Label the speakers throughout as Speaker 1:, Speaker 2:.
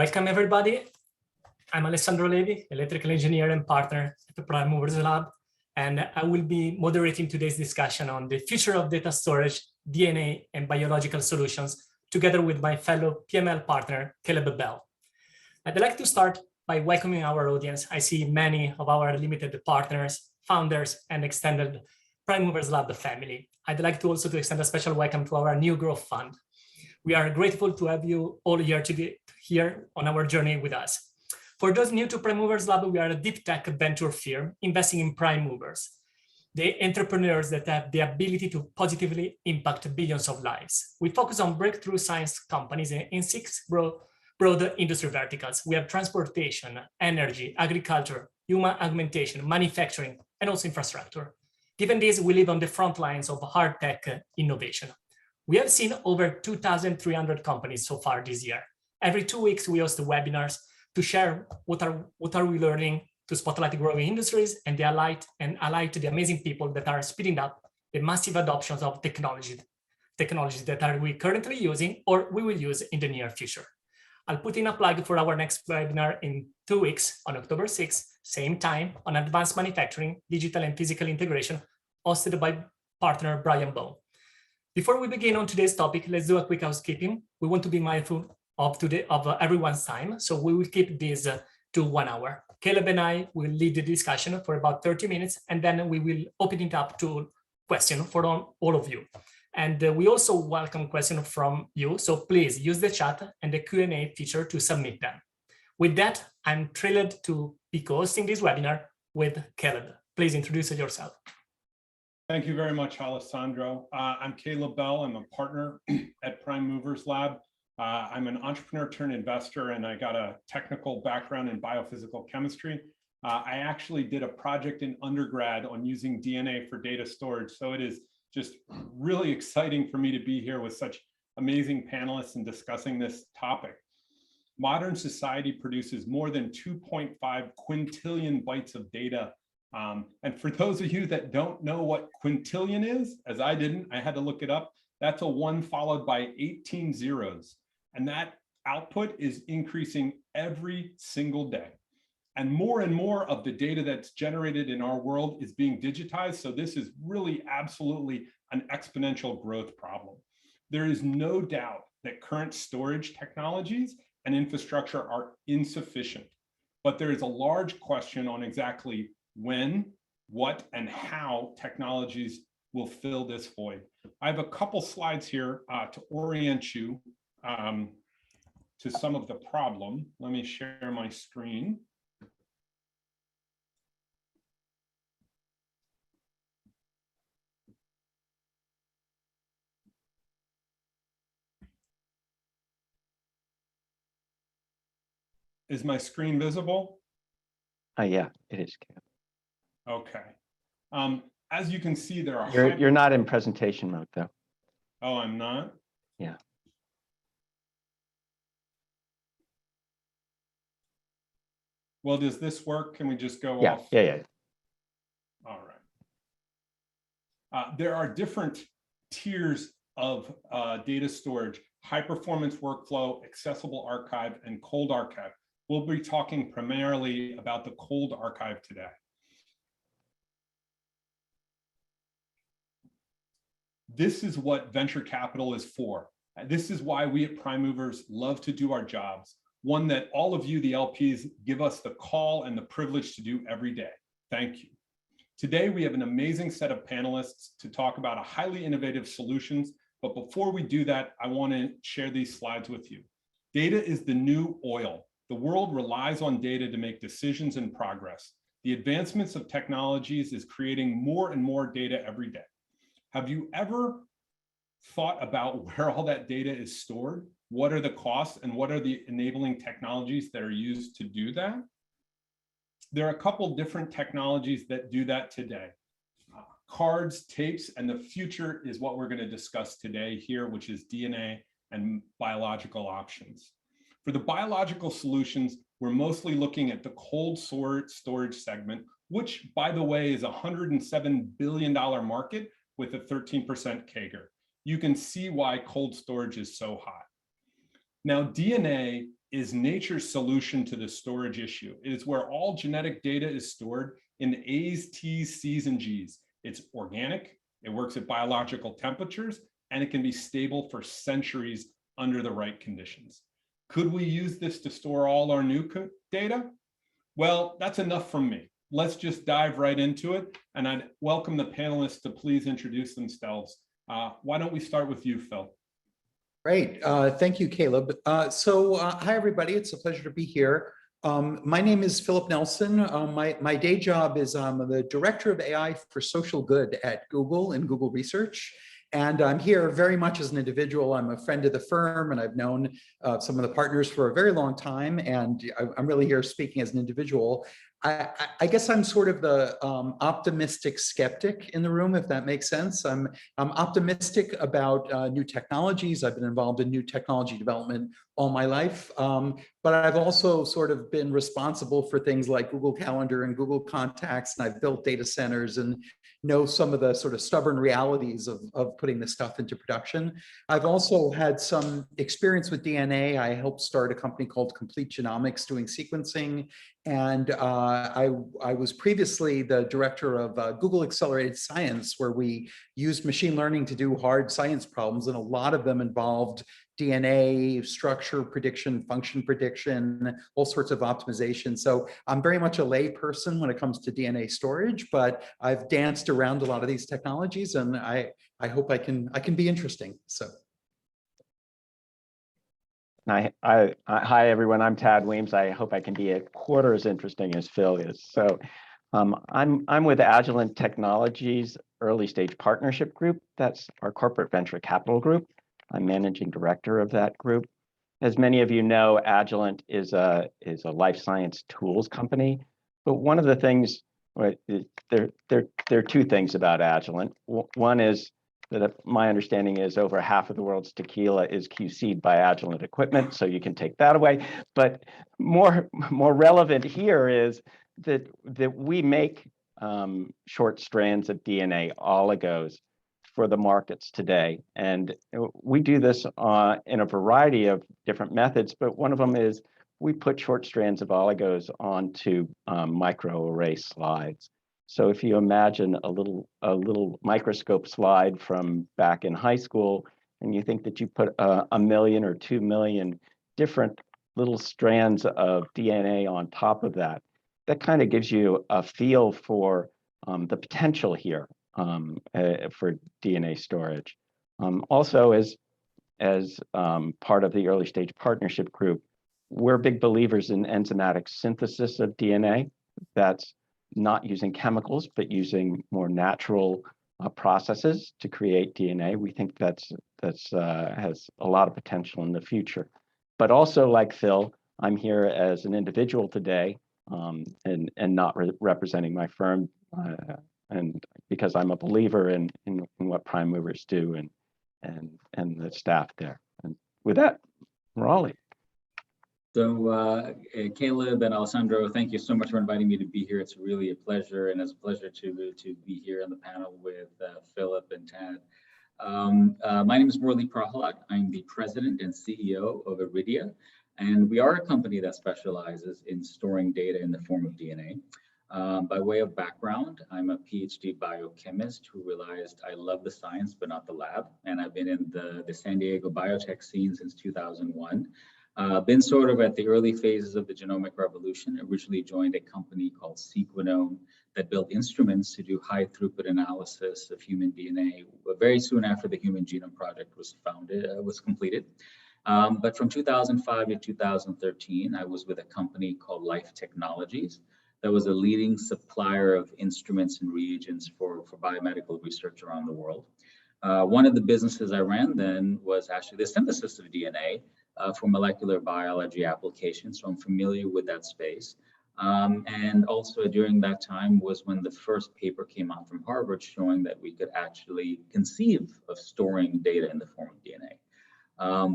Speaker 1: Welcome, everybody. I'm Alessandro Levi, electrical engineer and partner at the Prime Movers Lab, and I will be moderating today's discussion on the future of data storage, DNA, and biological solutions, together with my fellow PML partner, Caleb Bell. I'd like to start by welcoming our audience. I see many of our limited partners, founders, and extended Prime Movers Lab family. I'd like to also extend a special welcome to our new growth fund. We are grateful to have you all here on our journey with us. For those new to Prime Movers Lab, we are a deep tech venture firm investing in prime movers, the entrepreneurs that have the ability to positively impact billions of lives. We focus on breakthrough science companies in 6 broad industry verticals. We have transportation, energy, agriculture, human augmentation, manufacturing, and also infrastructure. Given this, we live on the front lines of hard tech innovation. We have seen over 2,300 companies so far this year. Every 2 weeks, we host webinars to share what are we learning, to spotlight growing industries and highlight the amazing people that are speeding up the massive adoptions of technologies that are we currently using or we will use in the near future. I'll put in a plug for our next webinar in 2 weeks on October 6th, same time, on advanced manufacturing, digital and physical integration, hosted by partner Brian Bowe. Before we begin on today's topic, let's do a quick housekeeping. We want to be mindful of everyone's time, so we will keep this to 1 hour. Caleb and I will lead the discussion for about 30 minutes, and then we will open it up to questions for all of you. And we also welcome questions from you, so please use the chat and the Q&A feature to submit them. With that, I'm thrilled to be hosting this webinar with Caleb. Please introduce yourself.
Speaker 2: Thank you very much, Alessandro. I'm Caleb Bell. I'm a partner at Prime Movers Lab. I'm an entrepreneur turned investor, and I got a technical background in biophysical chemistry. I actually did a project in undergrad on using DNA for data storage. So it is just really exciting for me to be here with such amazing panelists and discussing this topic. Modern society produces more than 2.5 quintillion bytes of data. And for those of you that don't know what quintillion is, as I didn't, I had to look it up. That's a 1 followed by 18 zeros. And that output is increasing every single day. And more of the data that's generated in our world is being digitized. So this is really absolutely an exponential growth problem. There is no doubt that current storage technologies and infrastructure are insufficient, but there is a large question on exactly when, what, and how technologies will fill this void. I have a couple slides here to orient you to some of the problem. Let me share my screen. Is my screen visible?
Speaker 3: Yeah, it is.
Speaker 2: Okay. As you can see, there are.
Speaker 3: You're not in presentation mode, though.
Speaker 2: Oh, I'm not?
Speaker 3: Yeah.
Speaker 2: Well, does this work? Can we just go
Speaker 3: Yeah,
Speaker 2: off?
Speaker 3: yeah.
Speaker 2: All right. There are different tiers of data storage: high performance workflow, accessible archive, and cold archive. We'll be talking primarily about the cold archive today. This is what venture capital is for. This is why we at Prime Movers love to do our jobs, one that all of you, the LPs, give us the call and the privilege to do every day. Thank you. Today, we have an amazing set of panelists to talk about a highly innovative solutions. But before we do that, I want to share these slides with you. Data is the new oil. The world relies on data to make decisions and progress. The advancements of technologies is creating more and more data every day. Have you ever thought about where all that data is stored? What are the costs and what are the enabling technologies that are used to do that? There are a couple different technologies that do that today. Cards, tapes, and the future is what we're going to discuss today here, which is DNA and biological options. For the biological solutions, we're mostly looking at the cold storage segment, which, by the way, is a $107 billion market with a 13% CAGR. You can see why cold storage is so hot. Now, DNA is nature's solution to the storage issue. It is where all genetic data is stored in A's, T's, C's, and G's. It's organic, it works at biological temperatures, and it can be stable for centuries under the right conditions. Could we use this to store all our new data? Well, that's enough from me. Let's just dive right into it. And I'd welcome the panelists to please introduce themselves. Why don't we start with you, Phil?
Speaker 4: Great. Thank you, Caleb. Hi, everybody. It's a pleasure to be here. My name is Philip Nelson. My day job is I'm the Director of AI for Social Good at Google and Google Research. And I'm here very much as an individual. I'm a friend of the firm, and I've known some of the partners for a very long time. And I'm really here speaking as an individual. I guess I'm sort of the optimistic skeptic in the room, if that makes sense. I'm optimistic about new technologies. I've been involved in new technology development all my life, but I've also sort of been responsible for things like Google Calendar and Google Contacts, and I've built data centers and know some of the sort of stubborn realities of putting this stuff into production. I've also had some experience with DNA. I helped start a company called Complete Genomics doing sequencing. And I was previously the director of Google Accelerated Science, where we used machine learning to do hard science problems. And a lot of them involved DNA, structure prediction, function prediction, all sorts of optimization. So I'm very much a lay person when it comes to DNA storage, but I've danced around a lot of these technologies, and I hope I can be interesting. So.
Speaker 3: Hi, everyone. I'm Tad Weems. I hope I can be a quarter as interesting as Phil is. So I'm with Agilent Technologies Early Stage Partnership Group. That's our corporate venture capital group. I'm managing director of that group. As many of you know, Agilent is a life science tools company. But one of the things, there are two things about Agilent. One is that my understanding is over half of the world's tequila is QC'd by Agilent equipment, so you can take that away. But more relevant here is that we make short strands of DNA oligos for the markets today. And we do this in a variety of different methods, but one of them is we put short strands of oligos onto microarray slides. So if you imagine a little microscope slide from back in high school, and you think that you put 1 million or 2 million different little strands of DNA on top of that, that kind of gives you a feel for the potential here for DNA storage. Also, as part of the early stage partnership group, we're big believers in enzymatic synthesis of DNA. That's not using chemicals, but using more natural processes to create DNA. We think that's has a lot of potential in the future. But also, like Phil, I'm here as an individual today, and not representing my firm, and because I'm a believer in what prime movers do and the staff there. And with that, Murali.
Speaker 5: So Caleb and Alessandro, thank you so much for inviting me to be here. It's really a pleasure, and it's a pleasure to be here on the panel with Philip and Tad. My name is Marley Parra. I'm the president and CEO of Iridia, and we are a company that specializes in storing data in the form of DNA. By way of background, I'm a PhD biochemist who realized I love the science, but not the lab. And I've been in the San Diego biotech scene since 2001. Been sort of at the early phases of the genomic revolution. Originally joined a company called Sequenome that built instruments to do high throughput analysis of human DNA. Very soon after the Human Genome Project was completed. But from 2005 to 2013, I was with a company called Life Technologies that was a leading supplier of instruments and reagents for biomedical research around the world. One of the businesses I ran then was actually the synthesis of DNA for molecular biology applications, so I'm familiar with that space. And also during that time was when the first paper came out from Harvard showing that we could actually conceive of storing data in the form of DNA.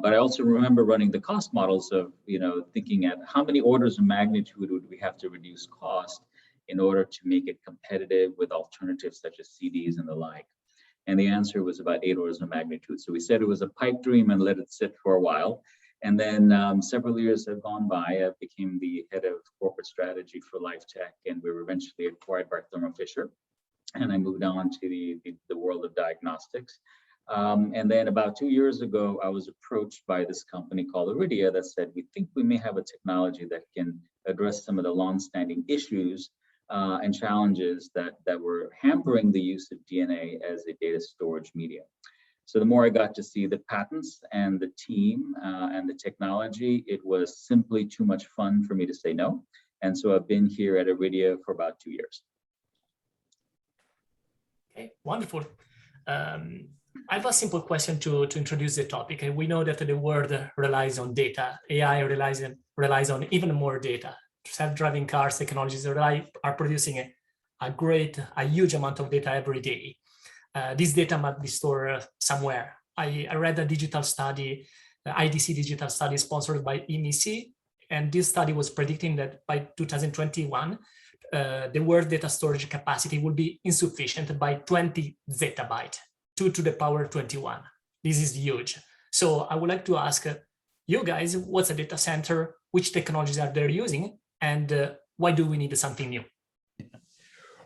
Speaker 5: But I also remember running the cost models of, thinking at how many orders of magnitude would we have to reduce cost in order to make it competitive with alternatives such as CDs and the like. And the answer was about 8 orders of magnitude. So we said it was a pipe dream and let it sit for a while. And then several years have gone by. I became the head of corporate strategy for Life Tech, and we were eventually acquired by Thermo Fisher. And I moved on to the world of diagnostics. And then about 2 years ago, I was approached by this company called Iridia that said, we think we may have a technology that can address some of the longstanding issues and challenges that were hampering the use of DNA as a data storage medium. So the more I got to see the patents and the team and the technology, it was simply too much fun for me to say no. And so I've been here at Iridia for about 2 years.
Speaker 1: Okay, wonderful. I have a simple question to introduce the topic. And we know that the world relies on data. AI relies on even more data. Self-driving cars technologies are producing a huge amount of data every day. This data must be stored somewhere. I read a digital study, the IDC digital study sponsored by EMC, and this study was predicting that by 2021, the world data storage capacity will be insufficient by 20 zettabyte, 2 to the power 21. This is huge. So I would like to ask you guys, what's a data center? Which technologies are they using? And why do we need something new?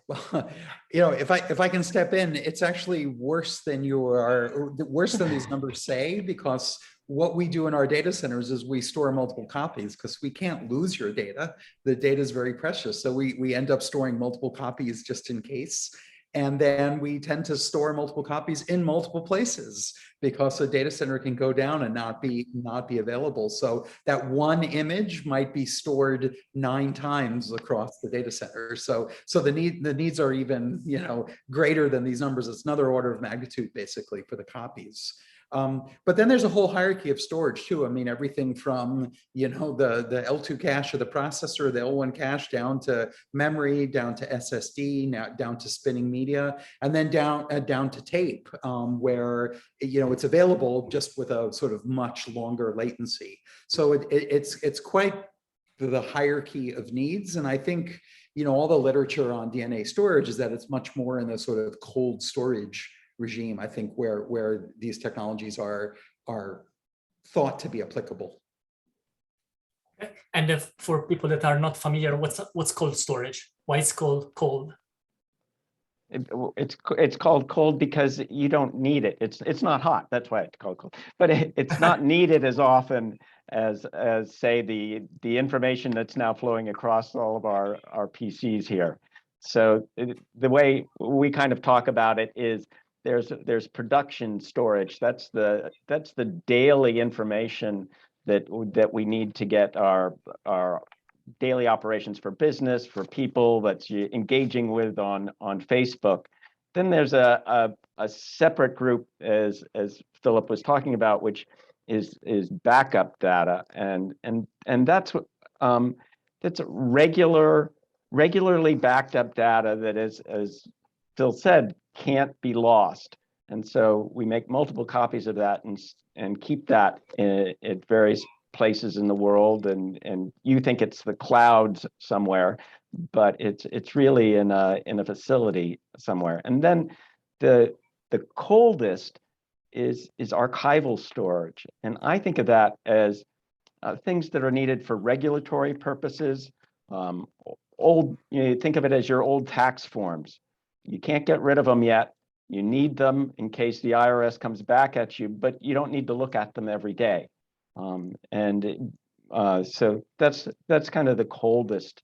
Speaker 4: Well, if I can step in, it's actually worse than these numbers say, because what we do in our data centers is we store multiple copies because we can't lose your data. The data is very precious. So we end up storing multiple copies just in case. And then we tend to store multiple copies in multiple places because a data center can go down and not be available. So that one image might be stored 9 times across the data center. So the needs are even greater than these numbers. It's another order of magnitude basically for the copies. But then there's a whole hierarchy of storage too. I mean, everything from, the L2 cache of the processor, the L1 cache, down to memory, down to SSD, now down to spinning media, and then down to tape, where, it's available just with a sort of much longer latency. So it's quite the hierarchy of needs. And I think, all the literature on DNA storage is that it's much more in the sort of cold storage regime, I think, where these technologies are thought to be applicable.
Speaker 1: And for people that are not familiar, what's cold storage? Why it's called cold?
Speaker 3: It's called cold because you don't need it. It's not hot. That's why it's called cold. But it's not needed as often as say the information that's now flowing across all of our PCs here. So the way we kind of talk about it is there's production storage. That's the daily information that we need to get our daily operations for business, for people that's engaging with on Facebook. Then there's a separate group, as Philip was talking about, which is backup data, and that's regularly backed up data that is, as Phil said, can't be lost. And so we make multiple copies of that and keep that at various places in the world. And you think it's the clouds somewhere, but it's really in a facility somewhere. And then the coldest is archival storage. And I think of that as things that are needed for regulatory purposes. Think of it as your old tax forms. You can't get rid of them yet. You need them in case the IRS comes back at you, but you don't need to look at them every day. So that's kind of the coldest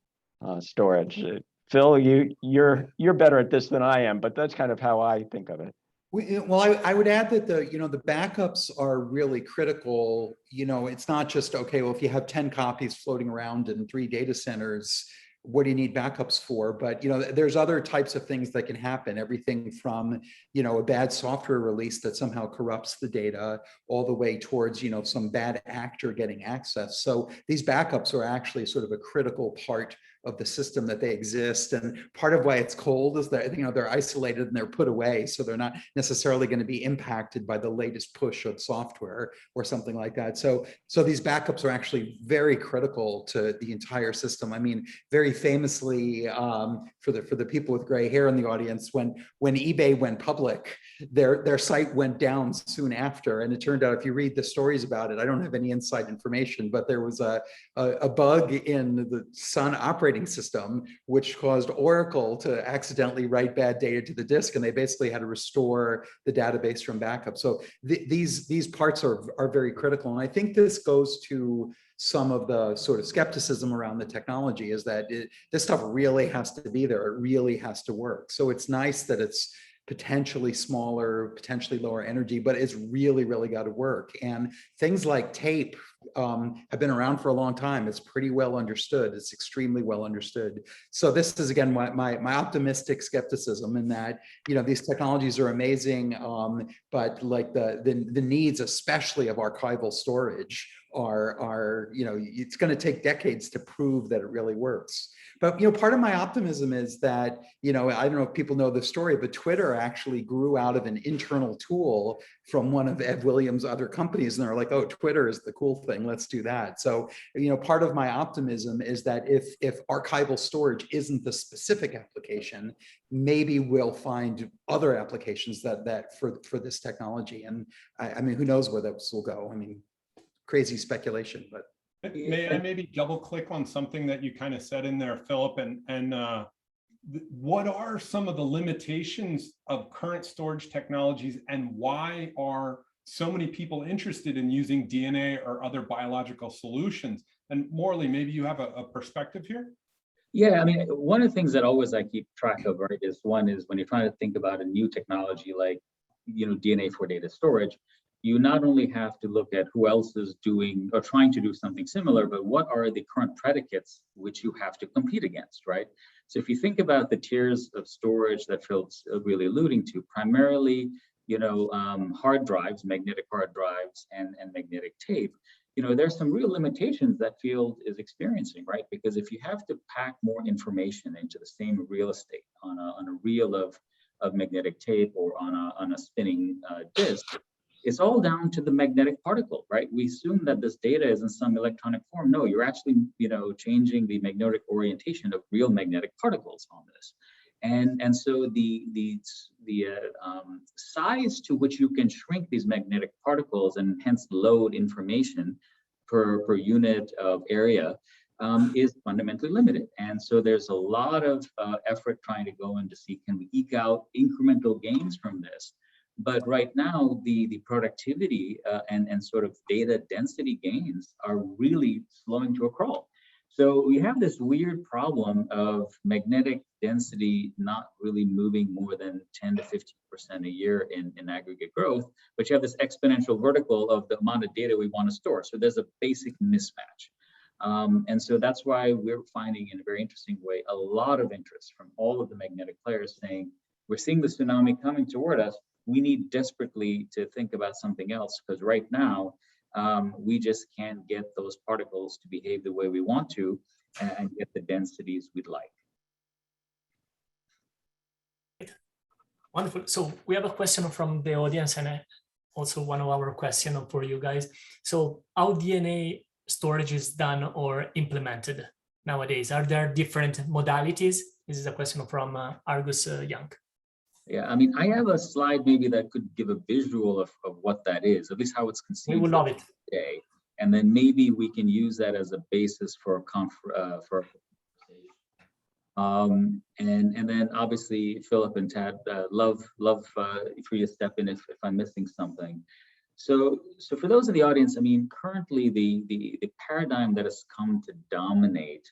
Speaker 3: storage. Phil, you're better at this than I am, but that's kind of how I think of it.
Speaker 4: Well, I would add that the backups are really critical. It's not just, okay, well, if you have 10 copies floating around in 3 data centers, what do you need backups for? But, there's other types of things that can happen, everything from, a bad software release that somehow corrupts the data all the way towards, some bad actor getting access. So these backups are actually sort of a critical part the system that they exist. And part of why it's cold is that, they're isolated and they're put away. So they're not necessarily going to be impacted by the latest push of software or something like that. So these backups are actually very critical to the entire system. I mean, very famously, for the people with gray hair in the audience, when eBay went public, their site went down soon after. And it turned out, if you read the stories about it, I don't have any inside information, but there was a bug in the Sun operating system, which caused Oracle to accidentally write bad data to the disk, and they basically had to restore the database from backup. So these parts are very critical. And I think this goes to some of the sort of skepticism around the technology, is that this stuff really has to be there. It really has to work. So it's nice that it's potentially smaller, potentially lower energy, but it's really, really got to work. And things like tape have been around for a long time. It's pretty well understood. It's extremely well understood. So this is, again, my optimistic skepticism in that, these technologies are amazing, but like the needs, especially of archival storage, are it's going to take decades to prove that it really works. But part of my optimism is that, I don't know if people know the story, but Twitter actually grew out of an internal tool from one of Ed Williams' other companies, and they're like, oh, Twitter is the cool thing, let's do that. So part of my optimism is that if archival storage isn't the specific application, maybe we'll find other applications that for this technology. And I mean, who knows where this will go? I mean, crazy speculation, but.
Speaker 2: May I maybe double click on something that you kind of said in there, Philip, and what are some of the limitations of current storage technologies, and why are so many people interested in using DNA or other biological solutions? And Morley, maybe you have a perspective here?
Speaker 5: Yeah, I mean, one of the things that always I keep track of, right, is when you're trying to think about a new technology like, DNA for data storage, you not only have to look at who else is doing or trying to do something similar, but what are the current predicates which you have to compete against, right? So if you think about the tiers of storage that Phil's really alluding to, primarily, hard drives, magnetic hard drives, and magnetic tape, there's some real limitations that field is experiencing, right? Because if you have to pack more information into the same real estate on a reel of magnetic tape or on a spinning disk, it's all down to the magnetic particle, right? We assume that this data is in some electronic form. No, you're actually, changing the magnetic orientation of real magnetic particles on this. And so the size to which you can shrink these magnetic particles and hence load information per unit of area is fundamentally limited. And so there's a lot of effort trying to go in to see, can we eke out incremental gains from this? But right now, the productivity and sort of data density gains are really slowing to a crawl. So we have this weird problem of magnetic density not really moving more than 10 to 15% a year in aggregate growth, but you have this exponential vertical of the amount of data we want to store. So there's a basic mismatch. And so that's why we're finding, in a very interesting way, a lot of interest from all of the magnetic players saying, we're seeing the tsunami coming toward us. We need desperately to think about something else, because right now we just can't get those particles to behave the way we want to and get the densities we'd like.
Speaker 1: Wonderful. So we have a question from the audience, and also one of our questions for you guys. So how DNA storage is done or implemented nowadays? Are there different modalities? This is a question from Argus Young.
Speaker 5: Yeah, I mean, I have a slide maybe that could give a visual of what that is, at least how it's conceived.
Speaker 1: We would love it.
Speaker 5: Today. And then maybe we can use that as a basis for and then obviously Philip and Tad, love for you to step in if I'm missing something. So for those in the audience, I mean, currently the paradigm that has come to dominate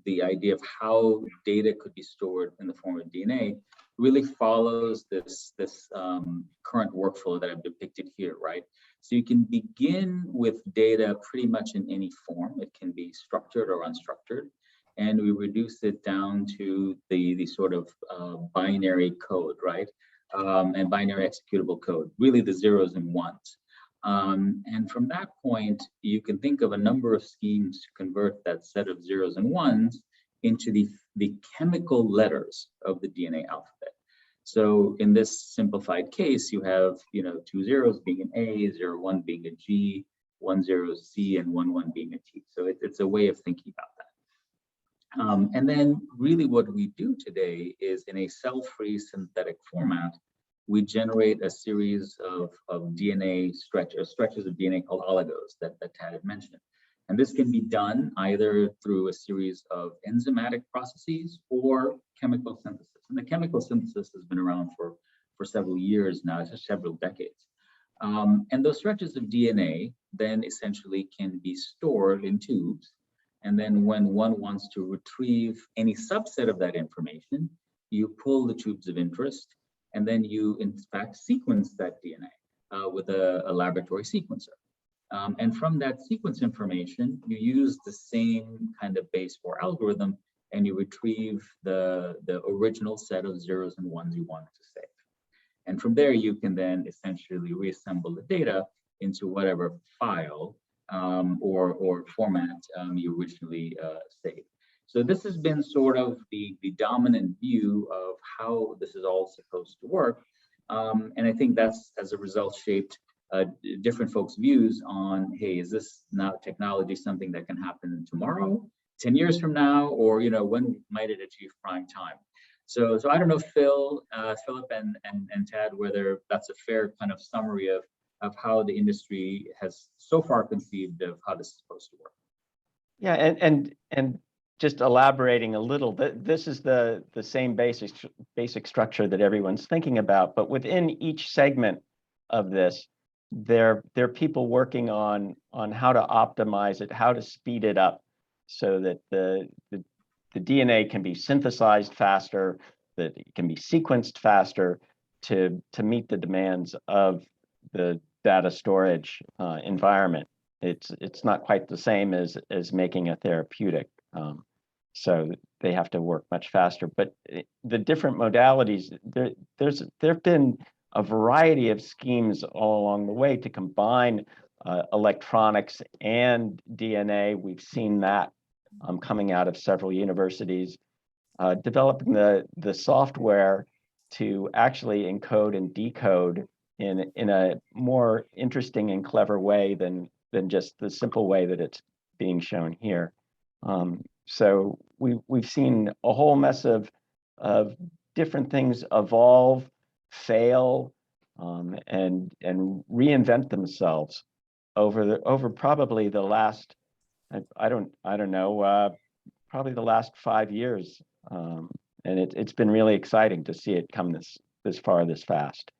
Speaker 5: the idea of how data could be stored in the form of DNA really follows this current workflow that I've depicted here, right? So you can begin with data pretty much in any form. It can be structured or unstructured, and we reduce it down to the sort of binary code, right? And binary executable code, really the zeros and ones. And from that point, you can think of a number of schemes to convert that set of zeros and ones into the chemical letters of the DNA alphabet. So in this simplified case, you have 2 zeros being an A, 0, 1 being a G, 1 0 C, and 1 1 being a T. So it's a way of thinking about that. And then really what we do today is, in a cell-free synthetic format, we generate a series of DNA stretches of DNA called oligos that Tad had mentioned. And this can be done either through a series of enzymatic processes or chemical synthesis. And the chemical synthesis has been around for several years now, it's several decades. And those stretches of DNA then essentially can be stored in tubes. And then when one wants to retrieve any subset of that information, you pull the tubes of interest, and then you in fact sequence that DNA with a laboratory sequencer. And from that sequence information, you use the same kind of base 4 algorithm, and you retrieve the original set of zeros and ones you want to save. And from there, you can then essentially reassemble the data into whatever file or format you originally saved. So this has been sort of the dominant view of how this is all supposed to work. And I think that's, as a result, shaped different folks' views on, hey, is this now technology something that can happen tomorrow, 10 years from now, or when might it achieve prime time? So I don't know, Philip and Tad, whether that's a fair kind of summary of how the industry has so far conceived of how this is supposed to work.
Speaker 3: Yeah, and just elaborating a little, this is the same basic structure that everyone's thinking about, but within each segment of this, there are people working on how to optimize it, how to speed it up, so that the DNA can be synthesized faster, that it can be sequenced faster to meet the demands of the data storage environment. It's not quite the same as making a therapeutic. So they have to work much faster. But the different modalities, there've been a variety of schemes all along the way to combine electronics and DNA. We've seen that coming out of several universities, developing the software to actually encode and decode in a more interesting and clever way than just the simple way that it's being shown here. So we've seen a whole mess of different things evolve, fail, and reinvent themselves over probably the last, I don't know, probably the last 5 years, and it's been really exciting to see it come this far, this fast.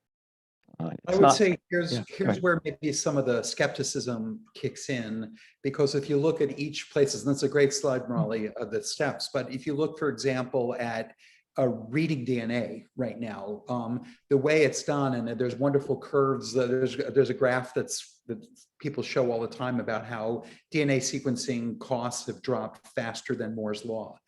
Speaker 4: I would say here's where maybe some of the skepticism kicks in, because if you look at each place, and that's a great slide, Murali, of the steps, but if you look, for example, at reading DNA right now, the way it's done, and there's wonderful curves, there's a graph that people show all the time about how DNA sequencing costs have dropped faster than Moore's law.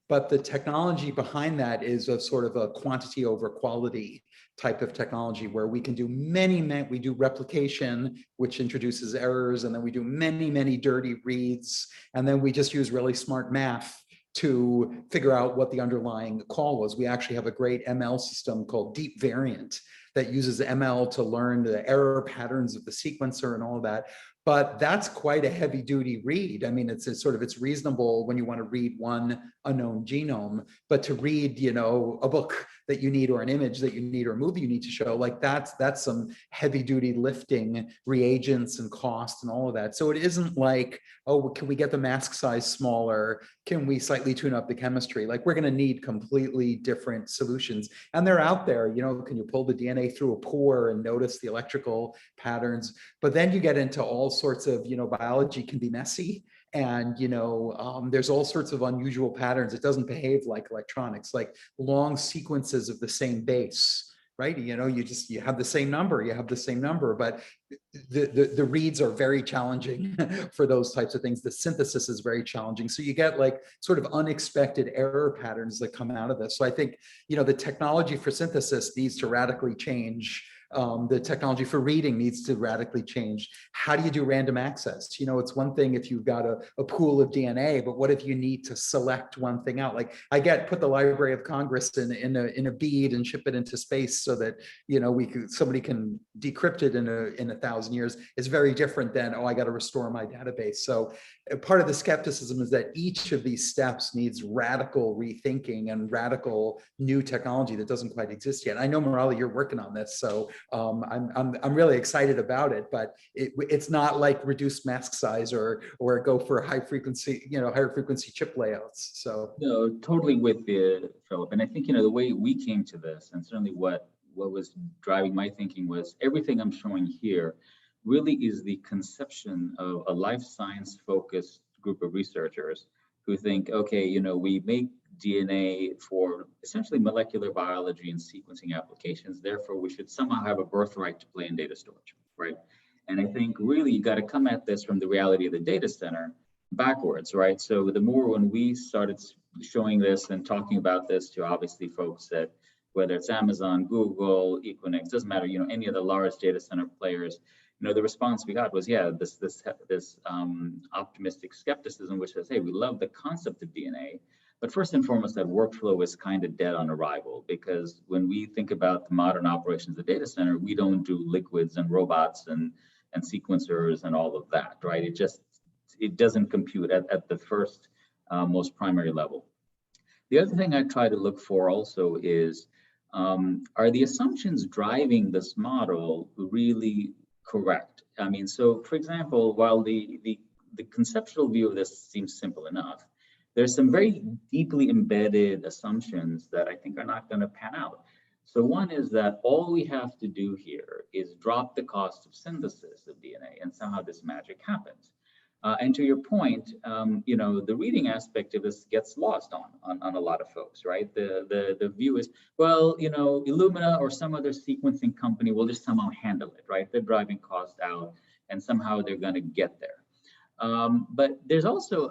Speaker 4: But the technology behind that is a sort of a quantity over quality type of technology, where we can do we do replication, which introduces errors, and then we do many dirty reads, and then we just use really smart math to figure out what the underlying call was. We actually have a great ML system called Deep Variant that uses ML to learn the error patterns of the sequencer and all of that. But that's quite a heavy duty read. I mean, it's reasonable when you want to read one unknown genome, but to read, a book that you need, or an image that you need, or a movie you need to show, like that's some heavy duty lifting, reagents and cost and all of that. So it isn't like, oh, can we get the mask size smaller? Can we slightly tune up the chemistry? Like, we're going to need completely different solutions, and they're out there. Can you pull the DNA through a pore and notice the electrical patterns? But then you get into all sorts of, biology can be messy, and there's all sorts of unusual patterns. It doesn't behave like electronics, like long sequences of the same base, right? You have the same number, but the reads are very challenging for those types of things. The synthesis is very challenging. So you get like sort of unexpected error patterns that come out of this. So I think, the technology for synthesis needs to radically change The technology for reading needs to radically change. How do you do random access? You know, it's one thing if you've got a pool of DNA, but what if you need to select one thing out? Like put the Library of Congress in a bead and ship it into space so that, you know, somebody can decrypt it in 1,000 years. Is very different than, oh, I got to restore my database. So part of the skepticism is that each of these steps needs radical rethinking and radical new technology that doesn't quite exist yet. I know, Murali, you're working on this, so I'm really excited about it. But it's not like reduce mask size or go for higher frequency chip layouts. So
Speaker 5: no, totally with you, Philip. And I think, you know, the way we came to this, and certainly what was driving my thinking, was everything I'm showing here really is the conception of a life science focused group of researchers who think, okay, you know, we make DNA for essentially molecular biology and sequencing applications. Therefore, we should somehow have a birthright to play in data storage, right? And I think really you got to come at this from the reality of the data center backwards, right? So the more when we started showing this and talking about this to obviously folks that, whether it's Amazon, Google, Equinix, doesn't matter, you know, any of the large data center players, you know, the response we got was, yeah, this optimistic skepticism, which says, hey, we love the concept of DNA, but first and foremost, that workflow is kind of dead on arrival, because when we think about the modern operations of the data center, we don't do liquids and robots and sequencers and all of that, right? It doesn't compute at the first most primary level. The other thing I try to look for also is, are the assumptions driving this model really correct? I mean, so for example, while the conceptual view of this seems simple enough, there's some very deeply embedded assumptions that I think are not going to pan out. So one is that all we have to do here is drop the cost of synthesis of DNA, and somehow this magic happens. And to your point, you know, the reading aspect of this gets lost on a lot of folks, right? The view is, well, you know, Illumina or some other sequencing company will just somehow handle it, right? They're driving cost out, and somehow they're going to get there. But there's also,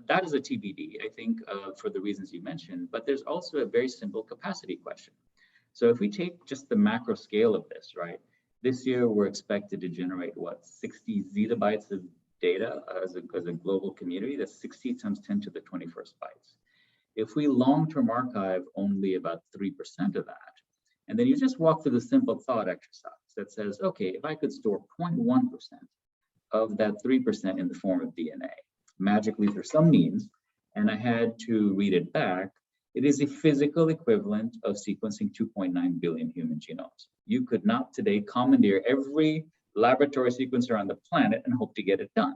Speaker 5: that is a TBD, I think, for the reasons you mentioned, but there's also a very simple capacity question. So if we take just the macro scale of this, right? This year, we're expected to generate, what, 60 zettabytes of data as a global community. That's 60 times 10 to the 21st bytes. If we long-term archive only about 3% of that, and then you just walk through the simple thought exercise that says, okay, if I could store 0.1% of that 3% in the form of DNA, magically through some means, and I had to read it back, it is a physical equivalent of sequencing 2.9 billion human genomes. You could not today commandeer every laboratory sequencer on the planet and hope to get it done.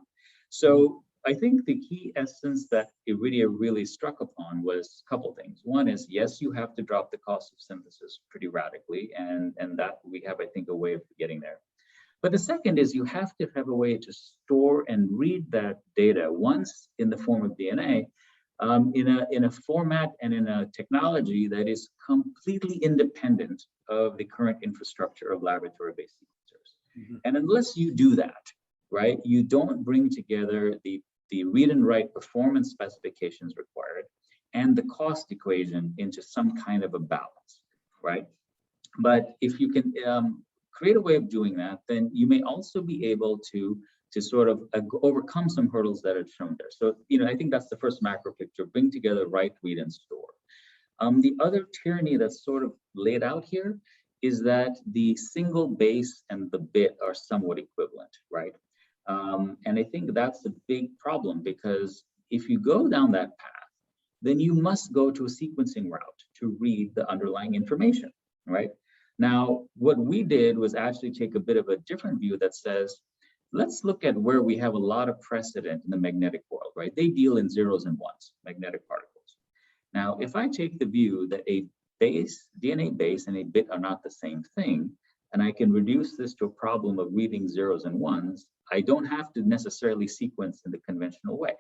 Speaker 5: So I think the key essence that Iridia really struck upon was a couple things. One is, yes, you have to drop the cost of synthesis pretty radically, and that we have, I think, a way of getting there. But the second is you have to have a way to store and read that data once in the form of DNA in a format and in a technology that is completely independent of the current infrastructure of laboratory-based sequencers. Mm-hmm. And unless you do that, right, you don't bring together the read and write performance specifications required and the cost equation into some kind of a balance, right? But if you can create a way of doing that, then you may also be able to sort of overcome some hurdles that are shown there. So, you know, I think that's the first macro picture: bring together write, read, and store. The other tyranny that's sort of laid out here is that the single base and the bit are somewhat equivalent, right? And I think that's a big problem, because if you go down that path, then you must go to a sequencing route to read the underlying information, right? Now, what we did was actually take a bit of a different view that says, let's look at where we have a lot of precedent in the magnetic world, right? They deal in zeros and ones, magnetic particles. Now, if I take the view that a base, DNA base, and a bit are not the same thing, and I can reduce this to a problem of reading zeros and ones, I don't have to necessarily sequence in the conventional way.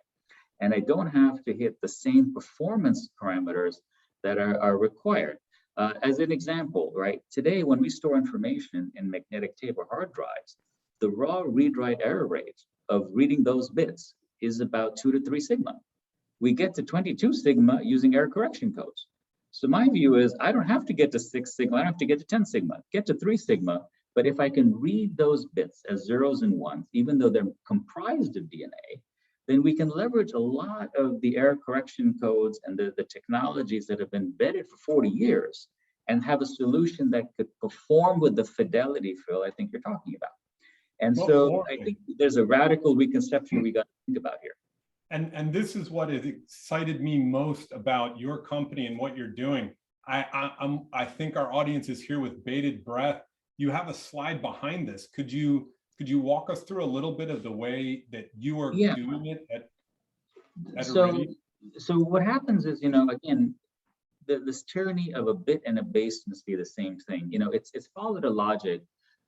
Speaker 5: And I don't have to hit the same performance parameters that are required. As an example, right, today when we store information in magnetic tape or hard drives, the raw read-write error rate of reading those bits is about 2 to 3 sigma. We get to 22 sigma using error correction codes. So my view is I don't have to get to 6 sigma, I don't have to get to 10 sigma. Get to 3 sigma, But if I can read those bits as zeros and ones, even though they're comprised of DNA, then we can leverage a lot of the error correction codes and the technologies that have been vetted for 40 years and have a solution that could perform with the fidelity, Phil, I think you're talking about. And so I think there's a radical reconception we got to think about here.
Speaker 2: And this is what has excited me most about your company and what you're doing. I think our audience is here with bated breath. You have a slide behind this. Could you walk us through a little bit of the way that you are doing it at Iridia?
Speaker 5: So what happens is, you know, again, this tyranny of a bit and a base must be the same thing. You know, it's followed a logic,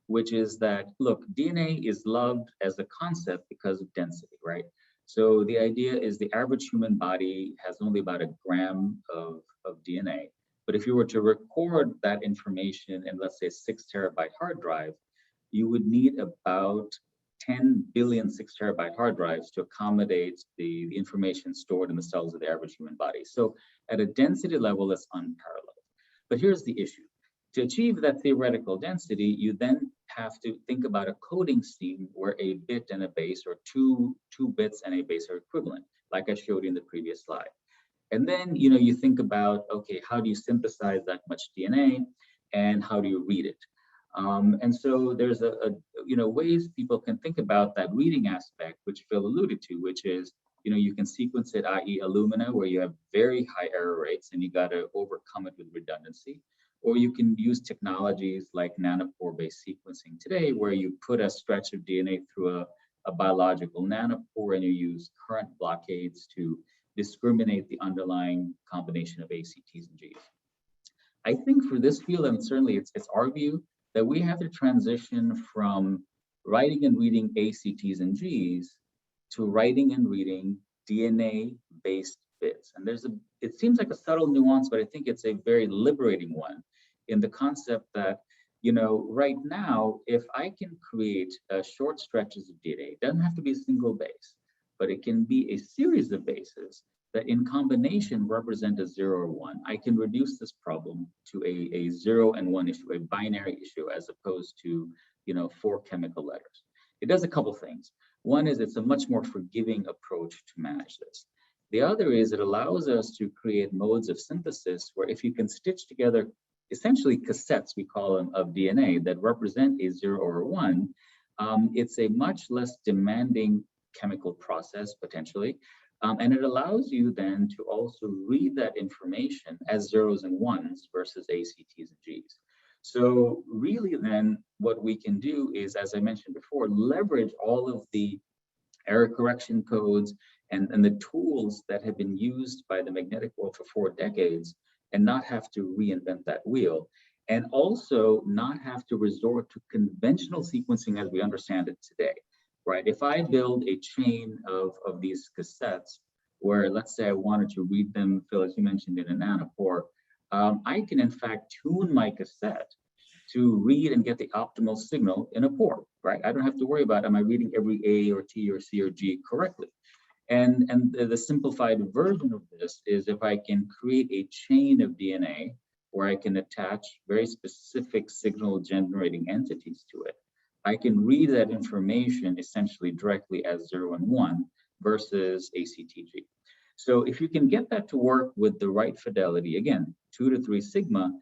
Speaker 5: which is that, look, DNA is loved as a concept because of density, right? So the idea is the average human body has only about 1 gram of DNA. But if you were to record that information in, let's say, a 6 terabyte hard drive, you would need about 10 billion 6 terabyte hard drives to accommodate the information stored in the cells of the average human body. So at a density level, that's unparalleled. But here's the issue. To achieve that theoretical density, you then have to think about a coding scheme where a bit and a base, or two bits and a base, are equivalent, like I showed you in the previous slide. And then, you know, you think about, okay, how do you synthesize that much DNA, and how do you read it? And so there's ways people can think about that reading aspect, which Phil alluded to, which is, you know, you can sequence it, i.e. Illumina, where you have very high error rates and you got to overcome it with redundancy. Or you can use technologies like nanopore-based sequencing today, where you put a stretch of DNA through a biological nanopore and you use current blockades to discriminate the underlying combination of ACTs and Gs. I think for this field, and certainly it's our view, that we have to transition from writing and reading ACTs and Gs to writing and reading DNA-based bits. And it seems like a subtle nuance, but I think it's a very liberating one, in the concept that, you know, right now, if I can create short stretches of DNA, it doesn't have to be a single base, but it can be a series of bases that in combination represent a 0 or 1. I can reduce this problem to a 0 and 1 issue, a binary issue, as opposed to, you know, 4 chemical letters. It does a couple things. One is it's a much more forgiving approach to manage this. The other is it allows us to create modes of synthesis where if you can stitch together essentially cassettes, we call them, of DNA that represent a 0 or a 1, it's a much less demanding chemical process potentially. And it allows you then to also read that information as zeros and ones versus ACTs and Gs. So really then what we can do is, as I mentioned before, leverage all of the error correction codes and the tools that have been used by the magnetic world for 4 decades and not have to reinvent that wheel. And also not have to resort to conventional sequencing as we understand it today. Right, if I build a chain of these cassettes where, let's say I wanted to read them, Phil, as you mentioned, in a nanopore, I can in fact tune my cassette to read and get the optimal signal in a pore, right? I don't have to worry about, am I reading every A or T or C or G correctly? And the simplified version of this is if I can create a chain of DNA where I can attach very specific signal generating entities to it, I can read that information essentially directly as 0 and 1 versus ACTG. So if you can get that to work with the right fidelity, again, 2 to 3 sigma,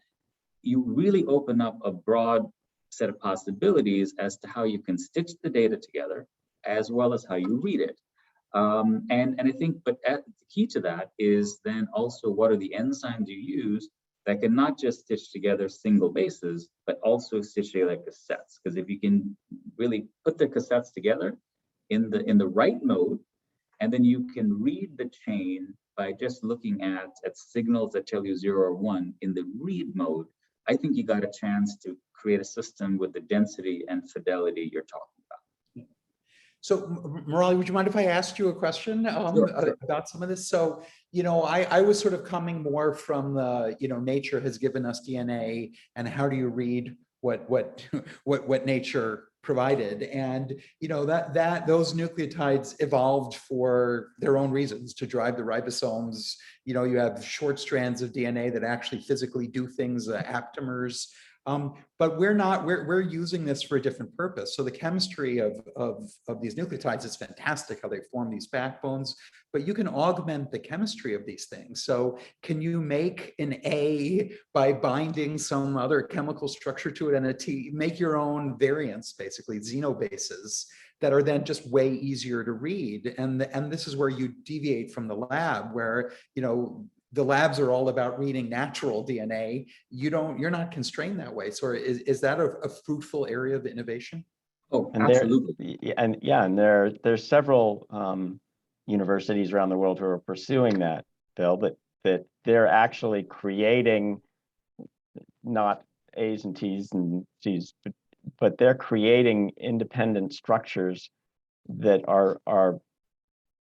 Speaker 5: you really open up a broad set of possibilities as to how you can stitch the data together, as well as how you read it. And I think, but the key to that is then also what are the enzymes you use that can not just stitch together single bases, but also stitch together cassettes. Because if you can really put the cassettes together in the right mode, and then you can read the chain by just looking at signals that tell you 0 or 1 in the read mode, I think you got a chance to create a system with the density and fidelity you're talking about.
Speaker 4: So Murali, would you mind if I asked you a question
Speaker 5: Sure.
Speaker 4: about some of this? So, you know, I was sort of coming more from the, you know, nature has given us DNA and how do you read what nature provided? And, you know, those nucleotides evolved for their own reasons to drive the ribosomes. You know, you have short strands of DNA that actually physically do things, aptamers. But we're using this for a different purpose. So the chemistry of these nucleotides is fantastic, how they form these backbones, but you can augment the chemistry of these things. So can you make an A by binding some other chemical structure to it, and a T, make your own variants, basically xenobases, that are then just way easier to read. And this is where you deviate from the lab, where, you know, the labs are all about reading natural DNA. You're not constrained that way. So is that a fruitful area of innovation?
Speaker 5: Oh,
Speaker 3: And
Speaker 5: absolutely.
Speaker 3: there's several universities around the world who are pursuing that, Bill, that they're actually creating not A's and T's and C's, but they're creating independent structures that are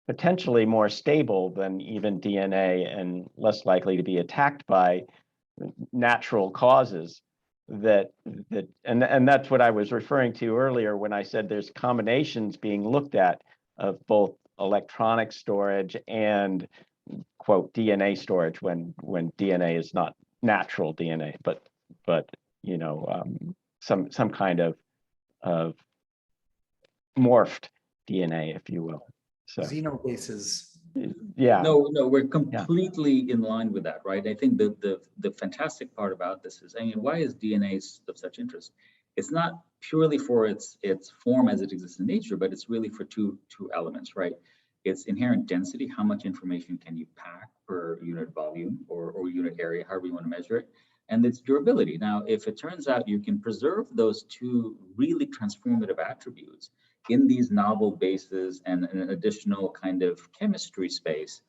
Speaker 3: potentially more stable than even DNA and less likely to be attacked by natural causes. And that's what I was referring to earlier when I said there's combinations being looked at of both electronic storage and, quote, DNA storage when DNA is not natural DNA, but you know, some kind of morphed DNA, if you will. So
Speaker 4: Xenobases.
Speaker 3: yeah.
Speaker 5: No, we're completely in line with that, right? I think the fantastic part about this is, I mean, why is DNA of such interest? It's not purely for its form as it exists in nature, but it's really for two elements, right? Its inherent density, how much information can you pack per unit volume or unit area, however you want to measure it, and its durability. Now, if it turns out you can preserve those two really transformative attributes in these novel bases and an additional kind of chemistry space,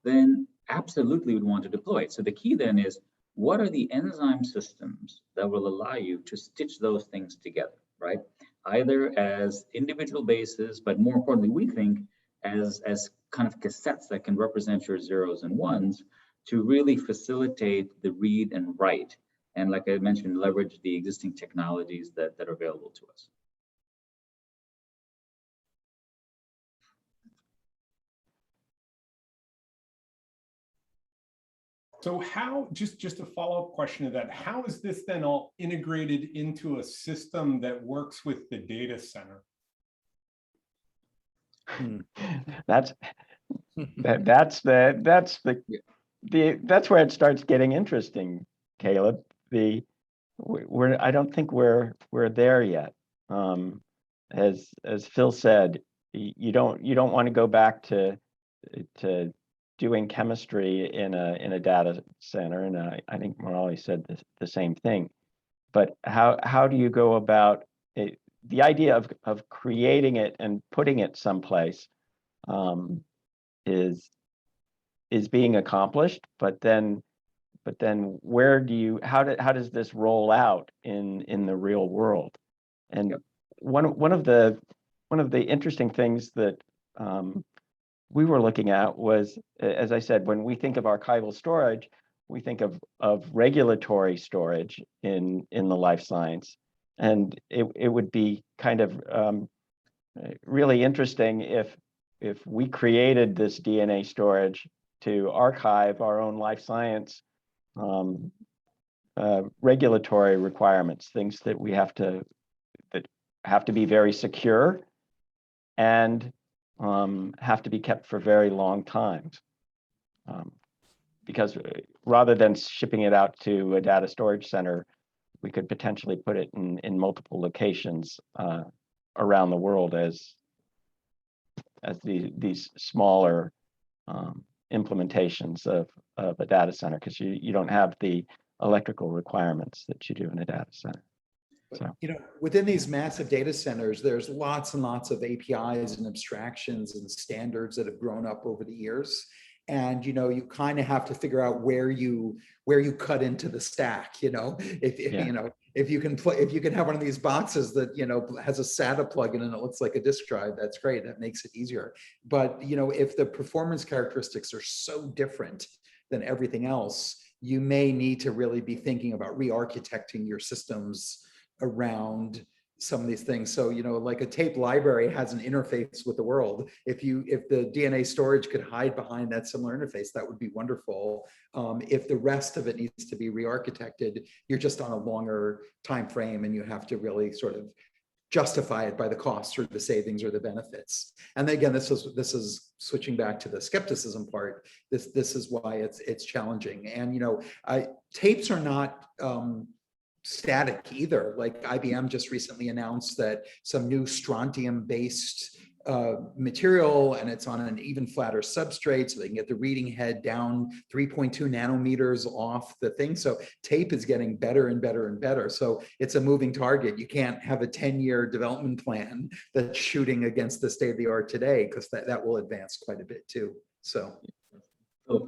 Speaker 5: then absolutely would want to deploy it. So the key then is, what are the enzyme systems that will allow you to stitch those things together, right? Either as individual bases, but more importantly, we think as kind of cassettes that can represent your zeros and ones to really facilitate the read and write. And like I mentioned, leverage the existing technologies that are available to us.
Speaker 2: So how, just a follow-up question to that, how is this then all integrated into a system that works with the data center?
Speaker 3: That's where it starts getting interesting, Caleb. I don't think we're there yet. As Phil said, you don't want to go back to doing chemistry in a data center, and I think Murali said the same thing. But how do you go about it? The idea of creating it and putting it someplace is being accomplished, but then where do you how does this roll out in the real world? And
Speaker 5: Yep.
Speaker 3: one of the interesting things that we were looking at was, as I said, when we think of archival storage, we think of regulatory storage in the life science, and it would be kind of really interesting if we created this DNA storage to archive our own life science regulatory requirements, things that we have to be very secure and have to be kept for very long times. Because rather than shipping it out to a data storage center, we could potentially put it in multiple locations around the world as these smaller implementations of a data center, because you don't have the electrical requirements that you do in a data center. So,
Speaker 4: you know, within these massive data centers, there's lots and lots of APIs and abstractions and standards that have grown up over the years. And, you know, you kind of have to figure out where you cut into the stack, you know, you know, if you can have one of these boxes that, you know, has a SATA plugin and it looks like a disk drive, that's great. That makes it easier. But, you know, if the performance characteristics are so different than everything else, you may need to really be thinking about re-architecting your systems around some of these things. So, you know, like a tape library has an interface with the world. If the DNA storage could hide behind that similar interface, that would be wonderful. If the rest of it needs to be re-architected, you're just on a longer time frame and you have to really sort of justify it by the costs or the savings or the benefits. And again, this is switching back to the skepticism part. This is why it's challenging. And, you know, tapes are not static either. Like IBM just recently announced that some new strontium-based material, and it's on an even flatter substrate, so they can get the reading head down 3.2 nanometers off the thing. So tape is getting better and better and better. So it's a moving target. You can't have a 10-year development plan that's shooting against the state of the art today, because that will advance quite a bit too. So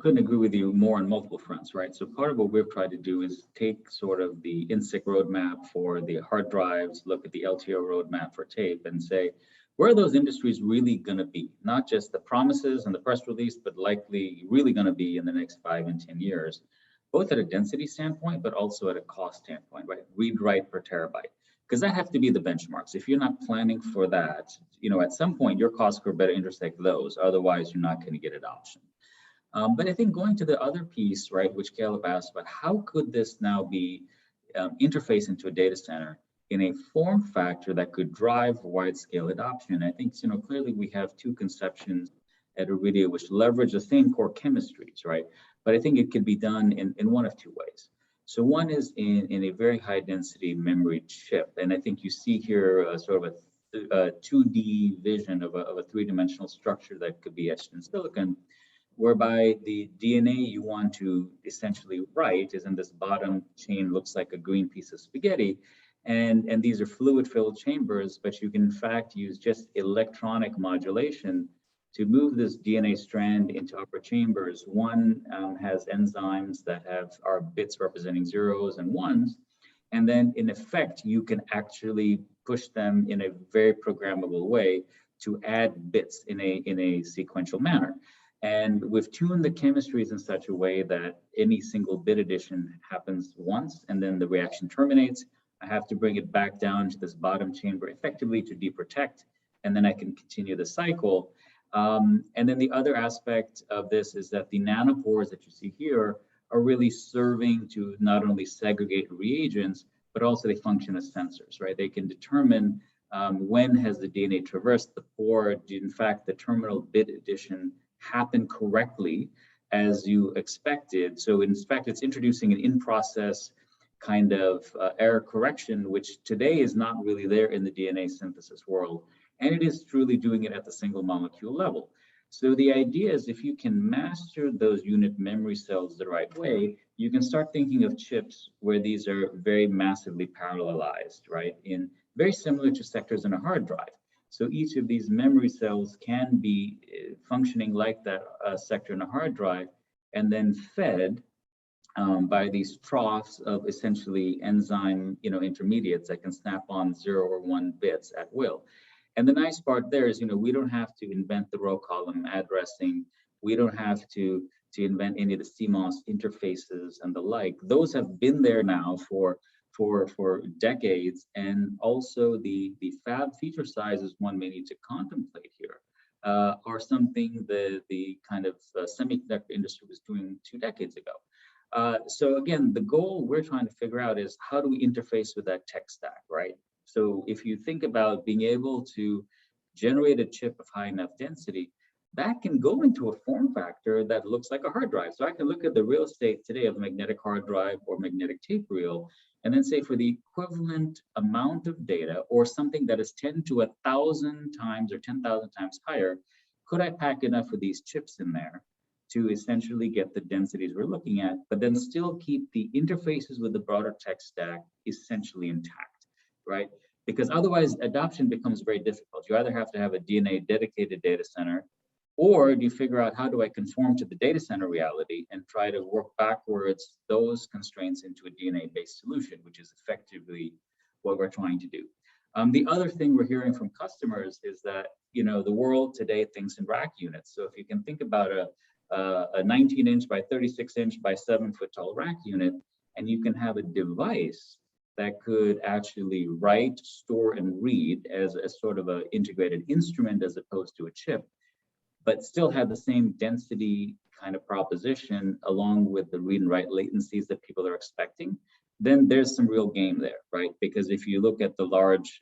Speaker 5: couldn't agree with you more on multiple fronts, right? So part of what we've tried to do is take sort of the INSIC roadmap for the hard drives, look at the LTO roadmap for tape, and say, where are those industries really going to be? Not just the promises and the press release, but likely really going to be in the next 5 and 10 years, both at a density standpoint, but also at a cost standpoint, right? Read write per terabyte, because that have to be the benchmarks. If you're not planning for that, you know, at some point your cost curve better intersect those. Otherwise, you're not going to get adoption. But I think going to the other piece, right, which Caleb asked about, how could this now be interfaced into a data center in a form factor that could drive wide-scale adoption? I think, you know, clearly we have two conceptions at Iridia which leverage the same core chemistries, right? But I think it could be done in one of two ways. So one is in a very high-density memory chip, and I think you see here sort of a 2D vision of a three-dimensional structure that could be etched in silicon, whereby the DNA you want to essentially write is in this bottom chain, looks like a green piece of spaghetti. And these are fluid-filled chambers, but you can in fact use just electronic modulation to move this DNA strand into upper chambers. One has enzymes that are bits representing zeros and ones. And then in effect, you can actually push them in a very programmable way to add bits in a sequential manner. And we've tuned the chemistries in such a way that any single bit addition happens once, and then the reaction terminates. I have to bring it back down to this bottom chamber effectively to deprotect, and then I can continue the cycle. And then the other aspect of this is that the nanopores that you see here are really serving to not only segregate reagents, but also they function as sensors, right? They can determine when has the DNA traversed the pore. Did in fact the terminal bit addition happen correctly as you expected? So in fact, it's introducing an in-process kind of error correction, which today is not really there in the DNA synthesis world. And it is truly doing it at the single molecule level. So the idea is if you can master those unit memory cells the right way, you can start thinking of chips where these are very massively parallelized, right? In very similar to sectors in a hard drive. So each of these memory cells can be functioning like that sector in a hard drive, and then fed by these troughs of essentially enzyme, you know, intermediates that can snap on 0 or 1 bits at will. And the nice part there is, you know, we don't have to invent the row column addressing. We don't have to invent any of the CMOS interfaces and the like. Those have been there now for decades, and also the fab feature sizes one may need to contemplate here are something the kind of semiconductor industry was doing 2 decades ago. So again, the goal we're trying to figure out is how do we interface with that tech stack, right? So if you think about being able to generate a chip of high enough density, that can go into a form factor that looks like a hard drive. So I can look at the real estate today of a magnetic hard drive or magnetic tape reel, and then say for the equivalent amount of data or something that is 10 to 1,000 times or 10,000 times higher, could I pack enough of these chips in there to essentially get the densities we're looking at, but then still keep the interfaces with the broader tech stack essentially intact, right? Because otherwise adoption becomes very difficult. You either have to have a DNA dedicated data center, or do you figure out how do I conform to the data center reality and try to work backwards those constraints into a DNA-based solution, which is effectively what we're trying to do. The other thing we're hearing from customers is that, you know, the world today thinks in rack units. So if you can think about a 19-inch by 36-inch by 7-foot tall rack unit, and you can have a device that could actually write, store, and read as a sort of an integrated instrument as opposed to a chip, but still have the same density kind of proposition along with the read and write latencies that people are expecting, then there's some real game there, right? Because if you look at the large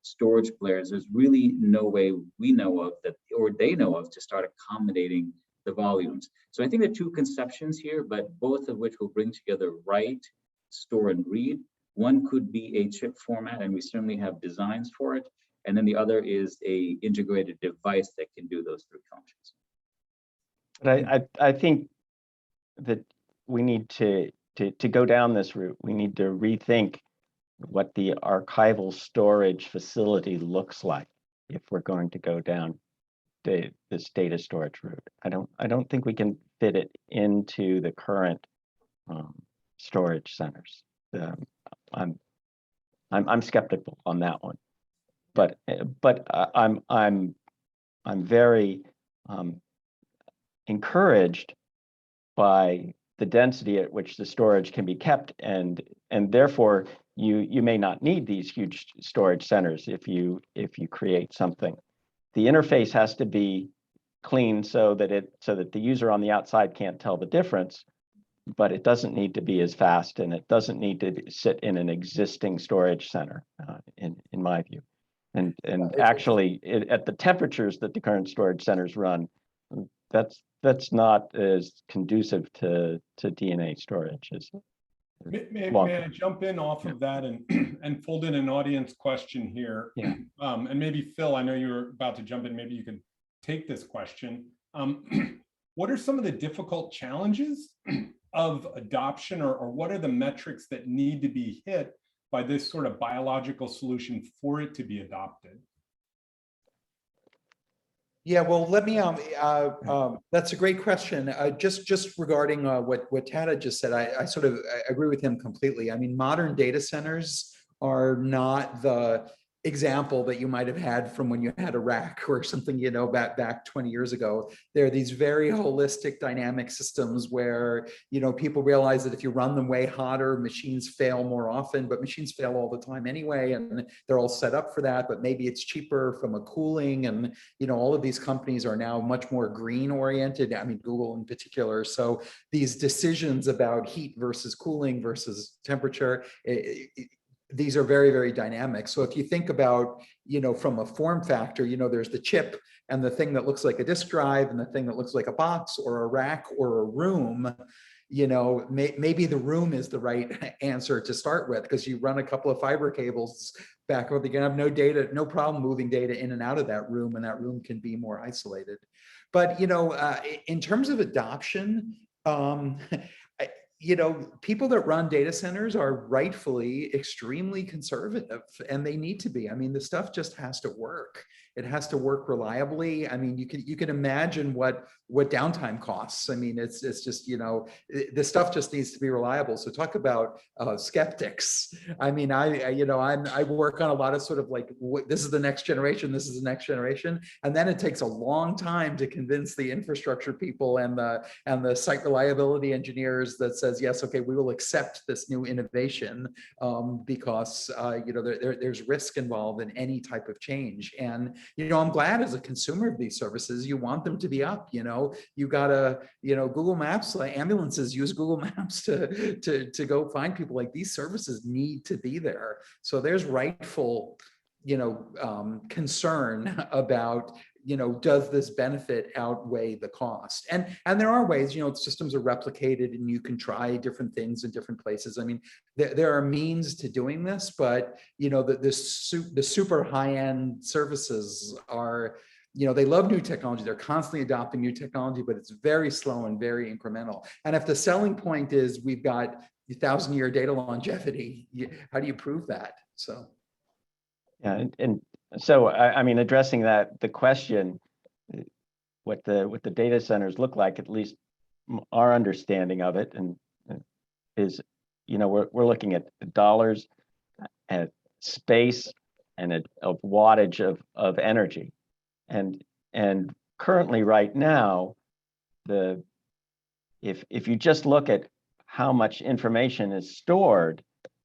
Speaker 5: storage players, there's really no way we know of that, or they know of, to start accommodating the volumes. So I think there are two conceptions here, but both of which will bring together write, store, and read. One could be a chip format, and we certainly have designs for it. And then the other is a integrated device that can do those three functions.
Speaker 3: But I think that we need to go down this route. We need to rethink what the archival storage facility looks like if we're going to go down this data storage route. I don't think we can fit it into the current storage centers. I'm skeptical on that one, but I'm very encouraged by the density at which the storage can be kept, and therefore you may not need these huge storage centers if you create something. The interface has to be clean so that the user on the outside can't tell the difference, but it doesn't need to be as fast, and it doesn't need to sit in an existing storage center, in my view. And actually, at the temperatures that the current storage centers run, that's not as conducive to DNA storage as
Speaker 2: May I jump in off of that and fold in an audience question here?
Speaker 3: Yeah.
Speaker 2: And maybe Phil, I know you were about to jump in. Maybe you can take this question. What are some of the difficult challenges of adoption, or what are the metrics that need to be hit by this sort of biological solution for it to be adopted?
Speaker 4: Yeah, well, let me, that's a great question. Just regarding what Tad had just said, I sort of agree with him completely. I mean, modern data centers are not the example that you might have had from when you had a rack or something, you know, back 20 years ago. There are these very holistic dynamic systems where, you know, people realize that if you run them way hotter, machines fail more often, but machines fail all the time anyway, and they're all set up for that, but maybe it's cheaper from a cooling, and, you know, all of these companies are now much more green oriented. I mean, Google in particular. So these decisions about heat versus cooling versus temperature, these are very, very dynamic. So if you think about, you know, from a form factor, you know, there's the chip and the thing that looks like a disk drive and the thing that looks like a box or a rack or a room. You know, maybe the room is the right answer to start with, because you run a couple of fiber cables back over, you can have no data, no problem moving data in and out of that room, and that room can be more isolated. But, you know, in terms of adoption, you know, people that run data centers are rightfully extremely conservative, and they need to be. I mean, the stuff just has to work. It has to work reliably. I mean, you can imagine what downtime costs. I mean, it's just, you know, the stuff just needs to be reliable. So talk about skeptics. I mean, I work on a lot of sort of like, this is the next generation, this is the next generation, and then it takes a long time to convince the infrastructure people and the site reliability engineers that says, yes, okay, we will accept this new innovation, because you know, there's risk involved in any type of change. And, you know, I'm glad as a consumer of these services, you want them to be up. You know, you gotta, you know, Google Maps, like ambulances use Google Maps to go find people. Like, these services need to be there. So there's rightful, you know, concern about, you know, does this benefit outweigh the cost? And there are ways, you know, systems are replicated and you can try different things in different places. I mean, there are means to doing this, but, you know, the super high-end services are, you know, they love new technology. They're constantly adopting new technology, but it's very slow and very incremental. And if the selling point is we've got 1,000-year data longevity, how do you prove that? So.
Speaker 3: Yeah, and so I mean, addressing that, the question, what the data centers look like, at least our understanding of it, and is, you know, we're looking at dollars, at space, and of wattage of energy, and currently right now, if you just look at how much information is stored